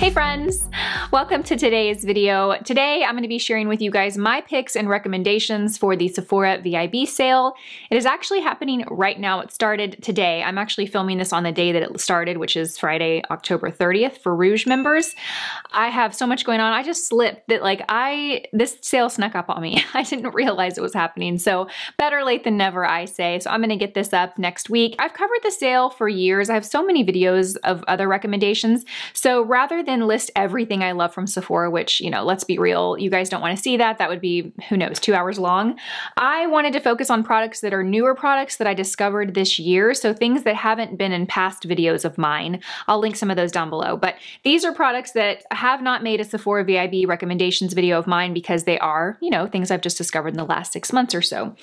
Hey friends! Welcome to today's video. Today I'm going to be sharing with you guys my picks and recommendations for the Sephora VIB sale. It is actually happening right now. It started today. I'm actually filming this on the day that it started, which is Friday, October 30th for Rouge members. I have so much going on. I just slipped that this sale snuck up on me. I didn't realize it was happening. So better late than never, I say. So I'm going to get this up next week. I've covered the sale for years. I have so many videos of other recommendations. So rather than list everything I love from Sephora, which, you know, let's be real, you guys don't want to see that. That would be, who knows, 2 hours long. I wanted to focus on products that are newer products that I discovered this year. So things that haven't been in past videos of mine. I'll link some of those down below. But these are products that have not made a Sephora VIB recommendations video of mine because they are, you know, things I've just discovered in the last 6 months or so.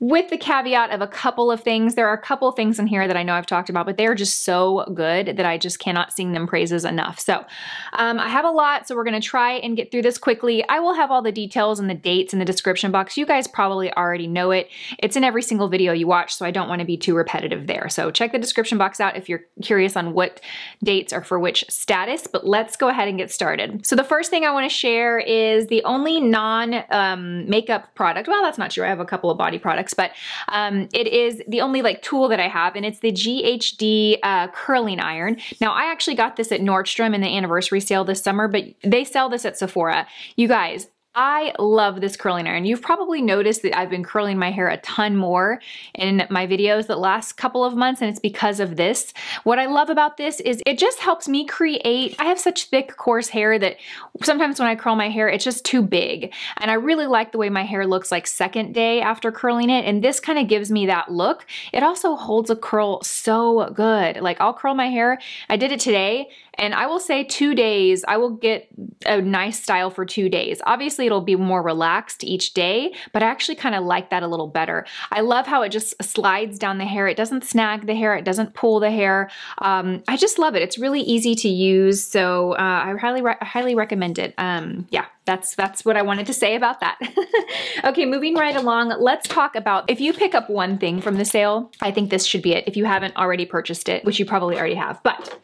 With the caveat of a couple of things, there are a couple of things in here that I know I've talked about, but they're just so good that I just cannot sing them praises enough. So I have a lot, so we're going to try and get through this quickly. I will have all the details and the dates in the description box. You guys probably already know it. It's in every single video you watch, so I don't want to be too repetitive there. So check the description box out if you're curious on what dates are for which status, but let's go ahead and get started. So the first thing I want to share is the only non-makeup product. Well, that's not true. I have a couple of body products, but it is the only tool that I have, and it's the GHD curling iron. Now, I actually got this at Nordstrom in the anniversary sale this summer, but they sell this at Sephora. You guys, I love this curling iron. You've probably noticed that I've been curling my hair a ton more in my videos the last couple of months, and it's because of this. What I love about this is it just helps me create, I have such thick, coarse hair that sometimes when I curl my hair, it's just too big. And I really like the way my hair looks like second day after curling it, and this kind of gives me that look. It also holds a curl so good. Like, I'll curl my hair. I did it today, and I will say 2 days, I will get a nice style for 2 days. Obviously, it'll be more relaxed each day, but I actually kind of like that a little better. I love how it just slides down the hair. It doesn't snag the hair. It doesn't pull the hair. I just love it. It's really easy to use, so I highly recommend it. Yeah, that's what I wanted to say about that. Okay, moving right along, let's talk about, if you pick up one thing from the sale, I think this should be it if you haven't already purchased it, which you probably already have, but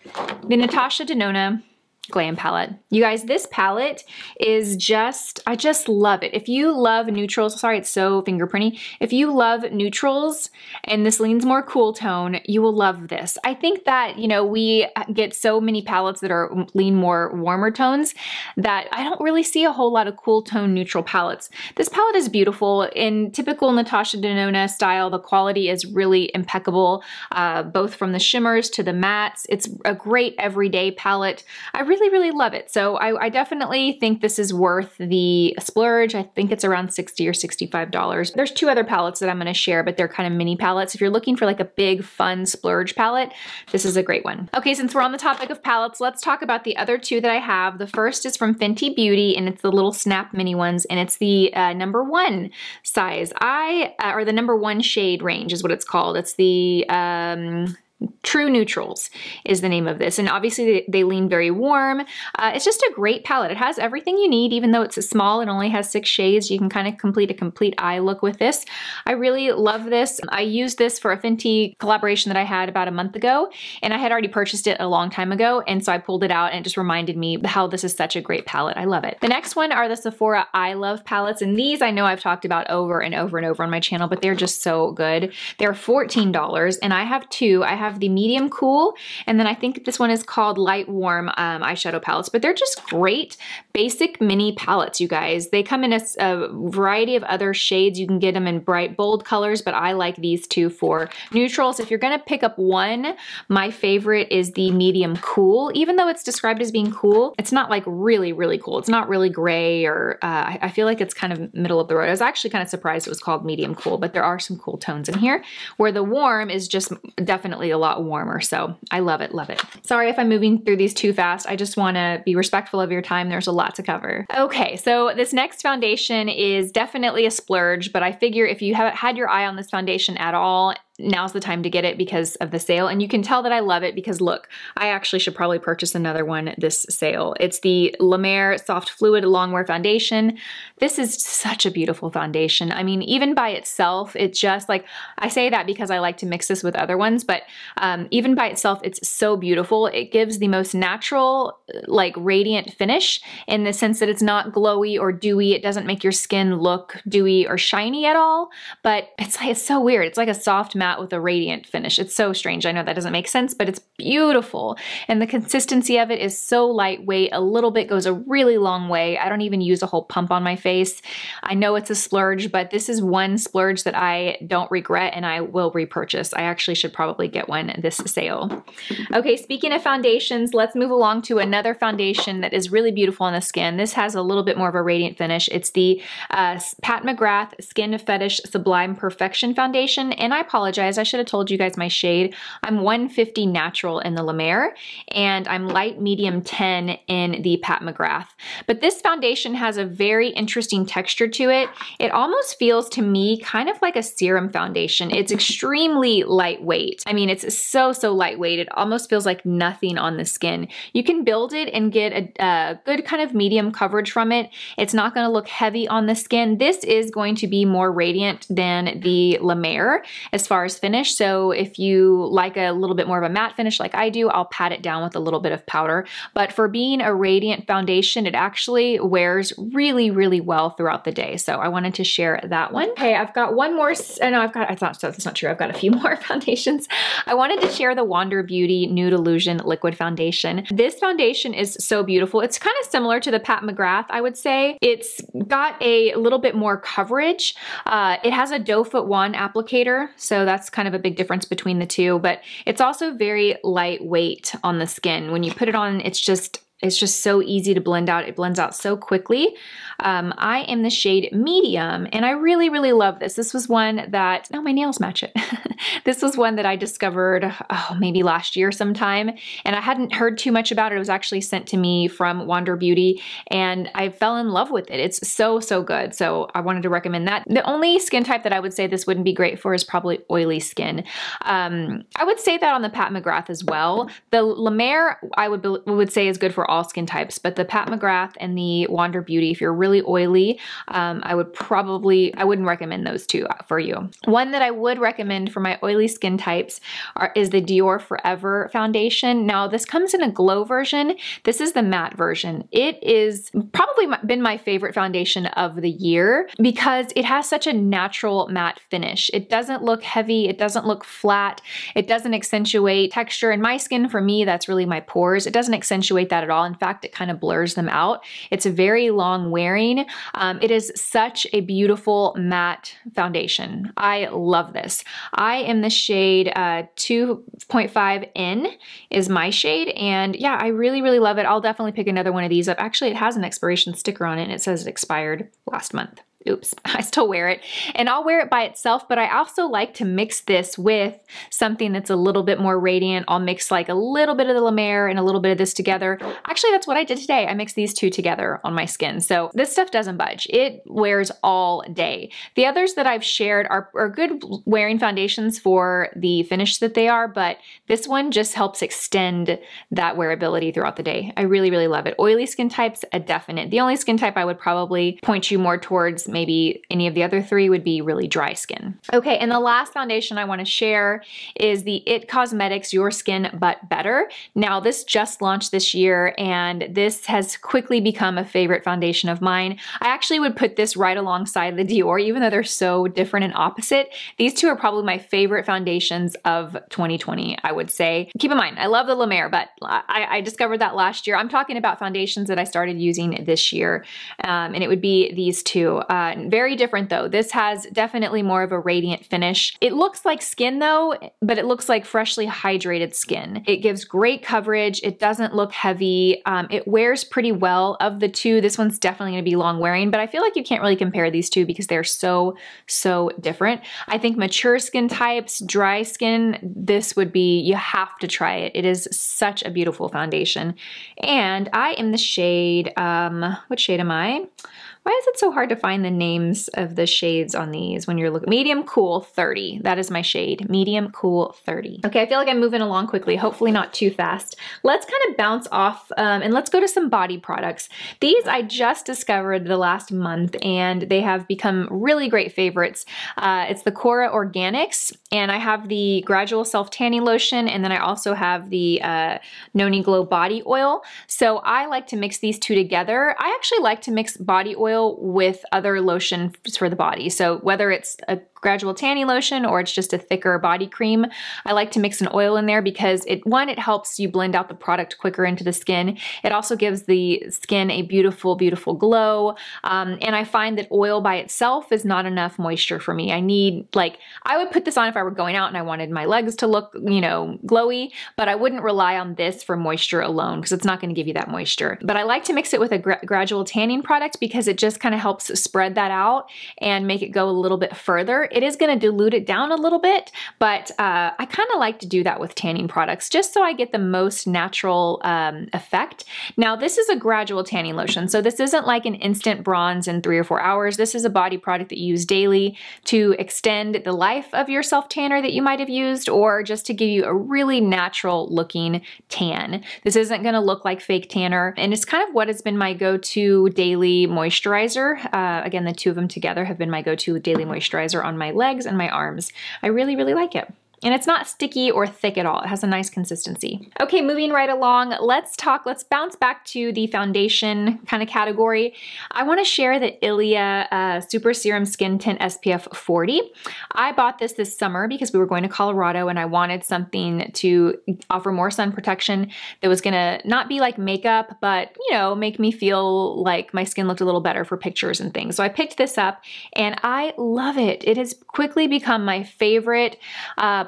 the Natasha Denona Glam palette. You guys, this palette is just, I just love it. If you love neutrals, sorry, it's so fingerprinty. If you love neutrals and this leans more cool tone, you will love this. I think that, you know, we get so many palettes that lean more warmer tones that I don't really see a whole lot of cool tone neutral palettes. This palette is beautiful. In typical Natasha Denona style, the quality is really impeccable, both from the shimmers to the mattes. It's a great everyday palette. I really love it. So I definitely think this is worth the splurge. I think it's around $60 or $65. There's two other palettes that I'm going to share, but they're kind of mini palettes. If you're looking for like a big fun splurge palette, this is a great one. Okay, since we're on the topic of palettes, let's talk about the other two that I have. The first is from Fenty Beauty, and it's the little snap mini ones, and it's the #1 size. Or the #1 shade range is what it's called. It's the True Neutrals is the name of this, and obviously they lean very warm. It's just a great palette. It has everything you need, even though it's small and only has 6 shades. You can kind of complete a complete eye look with this. I really love this. I used this for a Fenty collaboration that I had about a month ago, and I had already purchased it a long time ago, and so I pulled it out and it just reminded me how this is such a great palette. I love it. The next one are the Sephora I Love palettes, and these I know I've talked about over and over and over on my channel, but they're just so good. They're $14, and I have two. I have the medium cool, and then I think this one is called light warm eyeshadow palettes, but they're just great basic mini palettes, you guys. They come in a variety of other shades. You can get them in bright bold colors, but I like these two for neutrals. If you're gonna pick up one, my favorite is the medium cool. Even though it's described as being cool, it's not like really cool. It's not really gray, or I feel like it's kind of middle of the road. I was actually kind of surprised it was called medium cool, but there are some cool tones in here, where the warm is just definitely a lot warmer. So I love it, love it. Sorry if I'm moving through these too fast. I just want to be respectful of your time. There's a lot to cover. Okay, so this next foundation is definitely a splurge, but I figure if you haven't had your eye on this foundation at all, now's the time to get it because of the sale. And you can tell that I love it because look, I actually should probably purchase another one this sale. It's the Mer Soft Fluid Longwear Foundation. This is such a beautiful foundation. I mean, even by itself, it's just like, I say that because I like to mix this with other ones, but even by itself, it's so beautiful. It gives the most natural, like radiant finish in the sense that it's not glowy or dewy. It doesn't make your skin look dewy or shiny at all, but it's so weird. It's like a soft matte with a radiant finish. It's so strange. I know that doesn't make sense, but it's beautiful. And the consistency of it is so lightweight. A little bit goes a really long way. I don't even use a whole pump on my face. I know it's a splurge, but this is one splurge that I don't regret and I will repurchase. I actually should probably get one this sale. Okay, speaking of foundations, let's move along to another foundation that is really beautiful on the skin. This has a little bit more of a radiant finish. It's the Pat McGrath Skin Fetish Sublime Perfection Foundation. And I apologize, I should have told you guys my shade. I'm 150 Natural in the La Mer, and I'm light medium 10 in the Pat McGrath. But this foundation has a very interesting texture to it. It almost feels to me kind of like a serum foundation. It's extremely lightweight. I mean, it's so lightweight. It almost feels like nothing on the skin. You can build it and get a good kind of medium coverage from it. It's not going to look heavy on the skin. This is going to be more radiant than the La Mer as far as finish. So if you like a little bit more of a matte finish like I do, I'll pat it down with a little bit of powder. But for being a radiant foundation, it actually wears really well throughout the day. So I wanted to share that one. Okay, I've got one more. No, that's not true. I've got a few more foundations. I wanted to share the Wander Beauty Nude Illusion Liquid Foundation. This foundation is so beautiful. It's kind of similar to the Pat McGrath, I would say. It's got a little bit more coverage. It has a doe foot wand applicator, so that's kind of a big difference between the two, but it's also very lightweight on the skin. When you put it on, it's just so easy to blend out. It blends out so quickly. I am the shade medium, and I really love this. This was one that, oh, my nails match it. This was one that I discovered, maybe last year sometime, and I hadn't heard too much about it. It was actually sent to me from Wander Beauty, and I fell in love with it. It's so good. So I wanted to recommend that. The only skin type that I would say this wouldn't be great for is probably oily skin. I would say that on the Pat McGrath as well. The La Mer, I would say is good for all skin types, but the Pat McGrath and the Wander Beauty, if you're really oily, I wouldn't recommend those two for you. One that I would recommend for my oily skin types is the DIOR Forever Foundation. Now this comes in a glow version. This is the matte version. It is probably been my favorite foundation of the year because it has such a natural matte finish. It doesn't look heavy. It doesn't look flat. It doesn't accentuate texture. In my skin, for me, that's really my pores. It doesn't accentuate that at all. In fact, it kind of blurs them out. It's very long wearing. It is such a beautiful matte foundation. I love this. I am the shade 2.5N is my shade, and yeah, I really love it. I'll definitely pick another one of these up. Actually, it has an expiration sticker on it, and it says it expired last month. Oops, I still wear it. And I'll wear it by itself, but I also like to mix this with something that's a little bit more radiant. I'll mix like a little bit of the La Mer and a little bit of this together. Actually, that's what I did today. I mixed these two together on my skin. So this stuff doesn't budge. It wears all day. The others that I've shared are good wearing foundations for the finish that they are, but this one just helps extend that wearability throughout the day. I really love it. Oily skin types, a definite. The only skin type I would probably point you more towards maybe any of the other three would be really dry skin. Okay, and the last foundation I want to share is the IT Cosmetics Your Skin But Better. Now this just launched this year, and this has quickly become a favorite foundation of mine. I actually would put this right alongside the DIOR, even though they're so different and opposite. These two are probably my favorite foundations of 2020, I would say. Keep in mind, I love the La Mer, but I discovered that last year. I'm talking about foundations that I started using this year, and it would be these two. Very different though. This has definitely more of a radiant finish. It looks like skin though, but it looks like freshly hydrated skin. It gives great coverage. It doesn't look heavy. It wears pretty well. Of the two, this one's definitely going to be long wearing, but I feel like you can't really compare these two because they're so different. I think mature skin types, dry skin, this would be, you have to try it. It is such a beautiful foundation. And I am the shade, what shade am I? Why is it so hard to find the names of the shades on these when you're looking. Medium Cool 30. That is my shade. Medium Cool 30. Okay, I feel like I'm moving along quickly, hopefully not too fast. Let's kind of bounce off and let's go to some body products. These I just discovered the last month and they have become really great favorites. It's the Cora Organics, and I have the Gradual Self Tanning Lotion, and then I also have the Noni Glow Body Oil. So I like to mix these two together. I actually like to mix body oil with other lotion for the body. So whether it's a gradual tanning lotion or it's just a thicker body cream, I like to mix an oil in there because it helps you blend out the product quicker into the skin. It also gives the skin a beautiful, beautiful glow. And I find that oil by itself is not enough moisture for me. I need, like, I would put this on if I were going out and I wanted my legs to look, you know, glowy, but I wouldn't rely on this for moisture alone because it's not going to give you that moisture. But I like to mix it with a gradual tanning product because it just kind of helps spread that out and make it go a little bit further. It is going to dilute it down a little bit, but I kind of like to do that with tanning products just so I get the most natural effect. Now, this is a gradual tanning lotion, so this isn't like an instant bronze in 3 or 4 hours. This is a body product that you use daily to extend the life of your self tanner that you might have used, or just to give you a really natural looking tan. This isn't going to look like fake tanner, and it's kind of what has been my go-to daily moisturizer. Again, the two of them together have been my go-to daily moisturizer on my legs and my arms. I really, really like it. And it's not sticky or thick at all. It has a nice consistency. Okay, moving right along, let's bounce back to the foundation kind of category. I wanna share the ILIA Super Serum Skin Tint SPF 40. I bought this summer because we were going to Colorado and I wanted something to offer more sun protection that was gonna not be like makeup, but, you know, make me feel like my skin looked a little better for pictures and things. So I picked this up and I love it. It has quickly become my favorite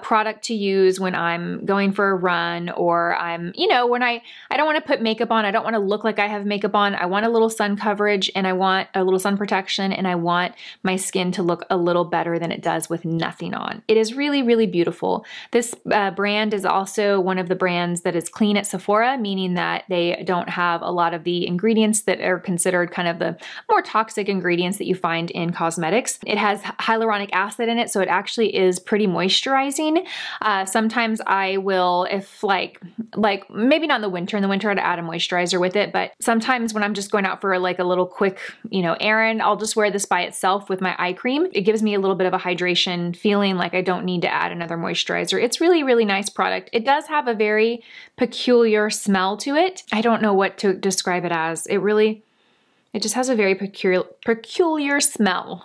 product to use when I'm going for a run, or I'm, you know, when I don't want to put makeup on, I don't want to look like I have makeup on, I want a little sun coverage and I want a little sun protection and I want my skin to look a little better than it does with nothing on. It is really, really beautiful. This brand is also one of the brands that is clean at Sephora, meaning that they don't have a lot of the ingredients that are considered kind of the more toxic ingredients that you find in cosmetics. It has hyaluronic acid in it, so it actually is pretty moisturizing. Sometimes I will, if like maybe not in the winter. In the winter I'd add a moisturizer with it, but sometimes when I'm just going out for like a little quick, you know, errand, I'll just wear this by itself with my eye cream. It gives me a little bit of a hydration feeling, like I don't need to add another moisturizer. It's really, really nice product. It does have a very peculiar smell to it. I don't know what to describe it as. It just has a very peculiar smell.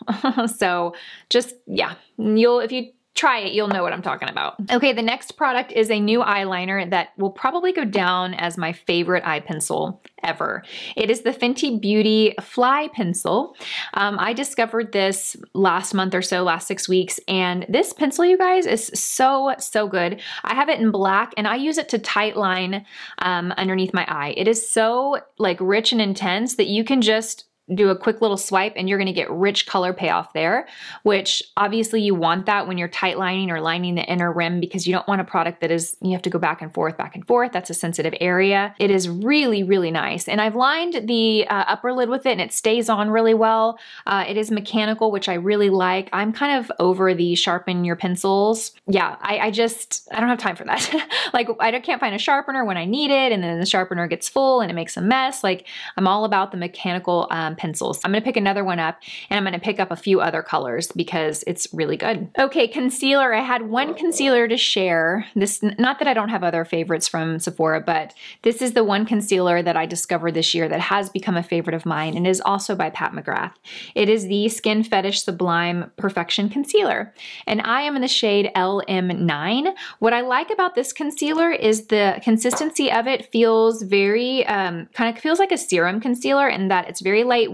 So just, yeah, if you try it, you'll know what I'm talking about. Okay, the next product is a new eyeliner that will probably go down as my favorite eye pencil ever. It is the Fenty Beauty Flypencil. I discovered this last month or so, last 6 weeks, and this pencil, you guys, is so, so good. I have it in black and I use it to tight line underneath my eye. It is so like rich and intense that you can just do a quick little swipe and you're gonna get rich color payoff there, which obviously you want that when you're tight lining or lining the inner rim, because you don't want a product that is, you have to go back and forth. That's a sensitive area. It is really, really nice. And I've lined the upper lid with it and it stays on really well. It is mechanical, which I really like. I'm kind of over the sharpen your pencils. Yeah, I don't have time for that. Like I can't find a sharpener when I need it, and then the sharpener gets full and it makes a mess. Like I'm all about the mechanical pencils. I'm gonna pick another one up and I'm gonna pick up a few other colors because it's really good. Okay, concealer. I had one concealer to share. This, not that I don't have other favorites from Sephora, but this is the one concealer that I discovered this year that has become a favorite of mine and is also by Pat McGrath. It is the Skin Fetish Sublime Perfection Concealer, and I am in the shade LM9. What I like about this concealer is the consistency of it feels very, kind of feels like a serum concealer in that it's very lightweight.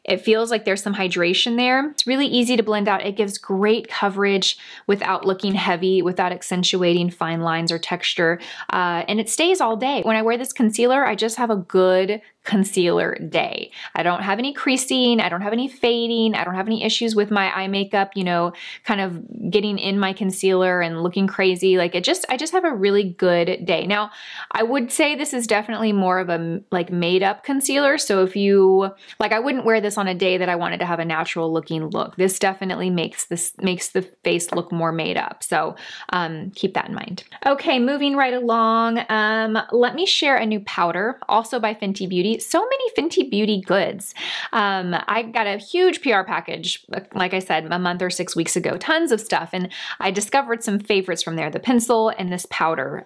It feels like there's some hydration there. It's really easy to blend out. It gives great coverage without looking heavy, without accentuating fine lines or texture, and it stays all day. When I wear this concealer, I just have a good concealer day. I don't have any creasing, I don't have any fading, I don't have any issues with my eye makeup, you know, kind of getting in my concealer and looking crazy. Like I just have a really good day. Now, I would say this is definitely more of a like made up concealer. So if you, like I wouldn't wear this on a day that I wanted to have a natural looking look. This definitely makes the face look more made up. So keep that in mind. Okay, moving right along. Let me share a new powder, also by Fenty Beauty. So many Fenty Beauty goods. I got a huge PR package, like I said, a month or 6 weeks ago, tons of stuff. And I discovered some favorites from there, the pencil and this powder,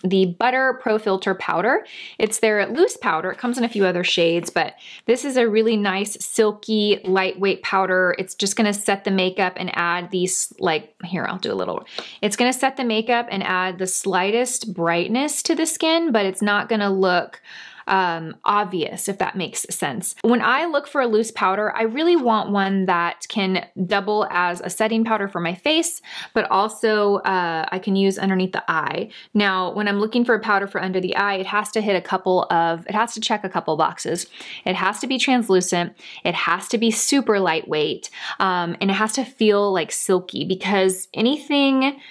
the Butter Pro Filter powder. It's their loose powder. It comes in a few other shades, but this is a really nice, silky, lightweight powder. It's just gonna set the makeup and add these, like, here, I'll do a little. It's gonna set the makeup and add the slightest brightness to the skin, but it's not gonna look obvious, if that makes sense. When I look for a loose powder, I really want one that can double as a setting powder for my face, but also I can use underneath the eye. Now, when I'm looking for a powder for under the eye, it has to check a couple boxes. It has to be translucent, it has to be super lightweight, and it has to feel like silky, because anything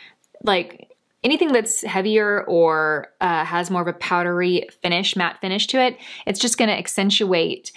that's heavier or has more of a powdery finish, matte finish to it, it's just gonna accentuate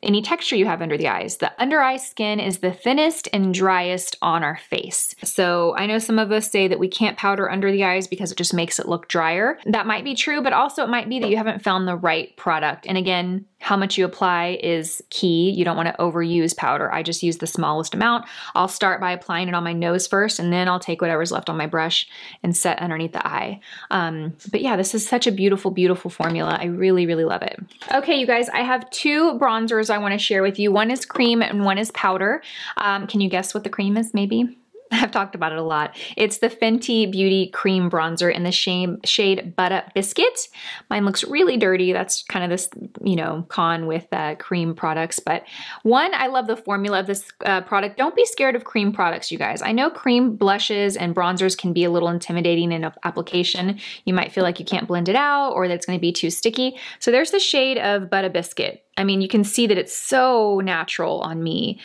any texture you have under the eyes. The under eye skin is the thinnest and driest on our face. So I know some of us say that we can't powder under the eyes because it just makes it look drier. That might be true, but also it might be that you haven't found the right product. And again, how much you apply is key. You don't want to overuse powder. I just use the smallest amount. I'll start by applying it on my nose first, and then I'll take whatever's left on my brush and set underneath the eye. But yeah, this is such a beautiful, beautiful formula. I really, really love it. Okay, you guys, I have two bronzers I want to share with you. One is cream and one is powder. Can you guess what the cream is, maybe? I've talked about it a lot. It's the Fenty Beauty Cream Bronzer in the shade Butta Biscuit. Mine looks really dirty. That's kind of this, you know, con with cream products. But one, I love the formula of this product. Don't be scared of cream products, you guys. I know cream blushes and bronzers can be a little intimidating in application. You might feel like you can't blend it out or that it's going to be too sticky. So there's the shade of Butta Biscuit. I mean, you can see that it's so natural on me.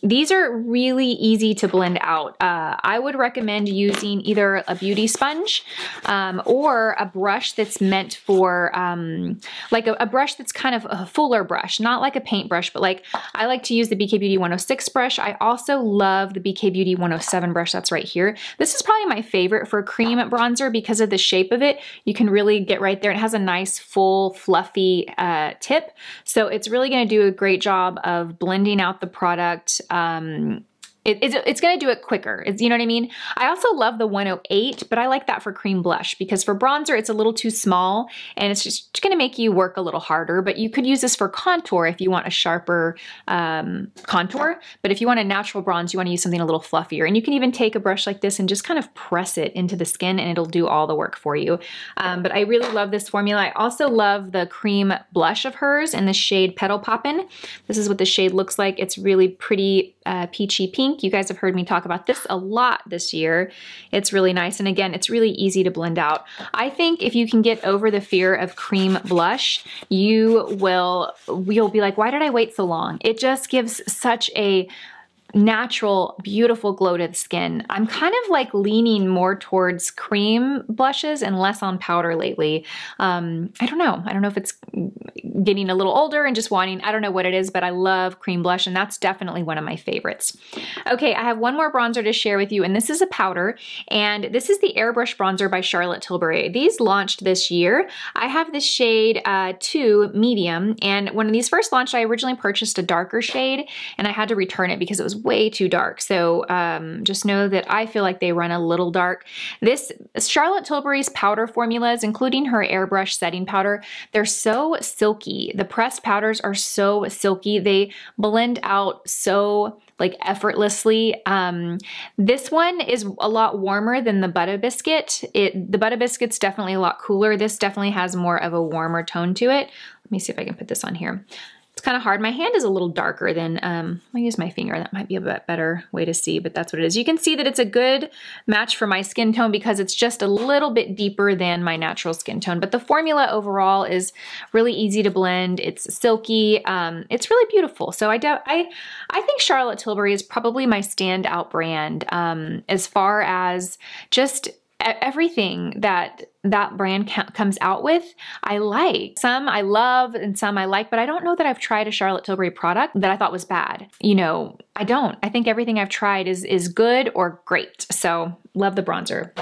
These are really easy to blend out. I would recommend using either a beauty sponge or a brush that's meant for, like a brush that's kind of a fuller brush, not like a paintbrush, but like I like to use the BK Beauty 106 brush. I also love the BK Beauty 107 brush that's right here. This is probably my favorite for cream bronzer because of the shape of it. You can really get right there. It has a nice, full, fluffy tip. So it's really going to do a great job of blending out the product. It's going to do it quicker. You know what I mean? I also love the 108, but I like that for cream blush because for bronzer, it's a little too small and it's just going to make you work a little harder, but you could use this for contour if you want a sharper contour. But if you want a natural bronze, you want to use something a little fluffier. And you can even take a brush like this and just kind of press it into the skin and it'll do all the work for you. But I really love this formula. I also love the cream blush of hers in the shade Petal Poppin. This is what the shade looks like. It's really pretty peachy pink. You guys have heard me talk about this a lot this year. It's really nice. And again, it's really easy to blend out. I think if you can get over the fear of cream blush, you'll be like, why did I wait so long? It just gives such a natural, beautiful glow to the skin. I'm kind of like leaning more towards cream blushes and less on powder lately. I don't know. I don't know if it's getting a little older and just wanting, I don't know what it is, but I love cream blush and that's definitely one of my favorites. Okay, I have one more bronzer to share with you and this is a powder and this is the Airbrush bronzer by Charlotte Tilbury. These launched this year. I have this shade 2 medium and when these first launched, I originally purchased a darker shade and I had to return it because it was way too dark. So just know that I feel like they run a little dark. This Charlotte Tilbury's powder formulas, including her Airbrush setting powder, they're so silky. The pressed powders are so silky. They blend out so like effortlessly. This one is a lot warmer than the Butta Biscuit. The Butta Biscuit's definitely a lot cooler. This definitely has more of a warmer tone to it. Let me see if I can put this on here. It's kind of hard. My hand is a little darker than, I'll use my finger. That might be a bit better way to see, but that's what it is. You can see that it's a good match for my skin tone because it's just a little bit deeper than my natural skin tone. But the formula overall is really easy to blend. It's silky. It's really beautiful. So I think Charlotte Tilbury is probably my standout brand as far as just everything that brand comes out with. I like. Some I love and some I like, but I don't know that I've tried a Charlotte Tilbury product that I thought was bad. You know, I don't. I think everything I've tried is good or great. So love the bronzer.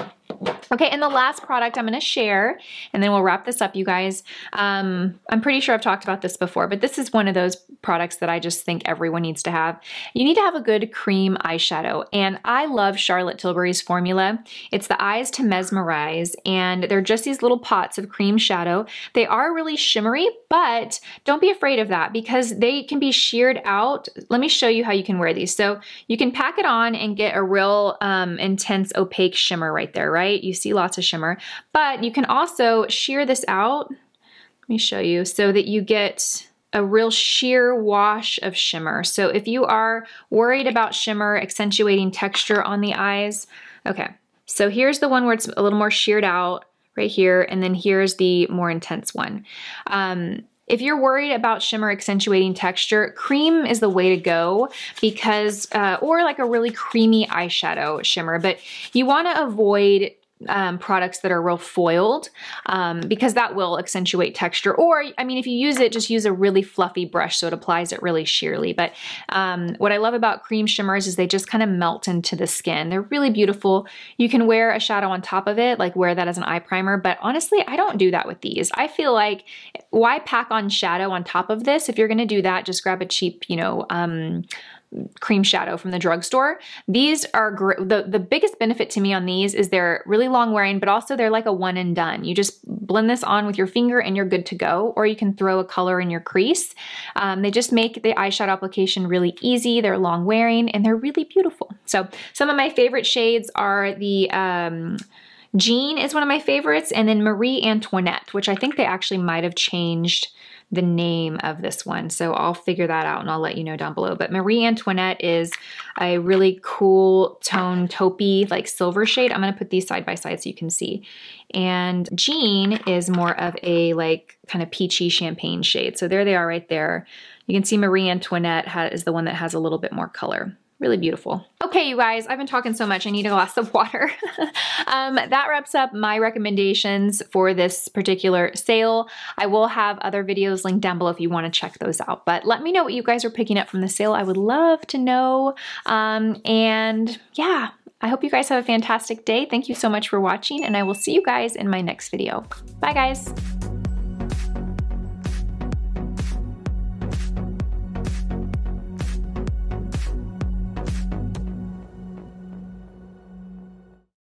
Okay, and the last product I'm gonna share, and then we'll wrap this up, you guys. I'm pretty sure I've talked about this before, but this is one of those products that I just think everyone needs to have. You need to have a good cream eyeshadow, and I love Charlotte Tilbury's formula. It's the Eyes to Mesmerize, and they're just these little pots of cream shadow. They are really shimmery, but don't be afraid of that because they can be sheared out. Let me show you how you can wear these. So you can pack it on and get a real intense opaque shimmer right there, right? You see lots of shimmer, but you can also shear this out. Let me show you so that you get a real sheer wash of shimmer. So if you are worried about shimmer accentuating texture on the eyes, okay. So here's the one where it's a little more sheared out right here, and then here's the more intense one. If you're worried about shimmer accentuating texture, cream is the way to go because, or like a really creamy eyeshadow shimmer, but you wanna avoid products that are real foiled because that will accentuate texture. Or, I mean, if you use it, just use a really fluffy brush so it applies it really sheerly. But what I love about cream shimmers is they just kind of melt into the skin. They're really beautiful. You can wear a shadow on top of it, like wear that as an eye primer. But honestly, I don't do that with these. I feel like, why pack on shadow on top of this? If you're gonna do that, just grab a cheap, you know, cream shadow from the drugstore. These are great. The biggest benefit to me on these is they're really long wearing, but also they're like a one and done. You just blend this on with your finger and you're good to go, or you can throw a color in your crease. They just make the eyeshadow application really easy. They're long wearing and they're really beautiful. So some of my favorite shades are the Jean is one of my favorites, and then Marie Antoinette, which I think they actually might have changed the name of this one. So I'll figure that out and I'll let you know down below. But Marie Antoinette is a really cool tone taupey, like silver shade. I'm gonna put these side by side so you can see. And Jean is more of a like kind of peachy champagne shade. So there they are right there. You can see Marie Antoinette is the one that has a little bit more color. Really beautiful. Okay, you guys, I've been talking so much, I need a glass of water. That wraps up my recommendations for this particular sale. I will have other videos linked down below if you want to check those out. But let me know what you guys are picking up from the sale. I would love to know. And yeah, I hope you guys have a fantastic day. Thank you so much for watching, and I will see you guys in my next video. Bye, guys.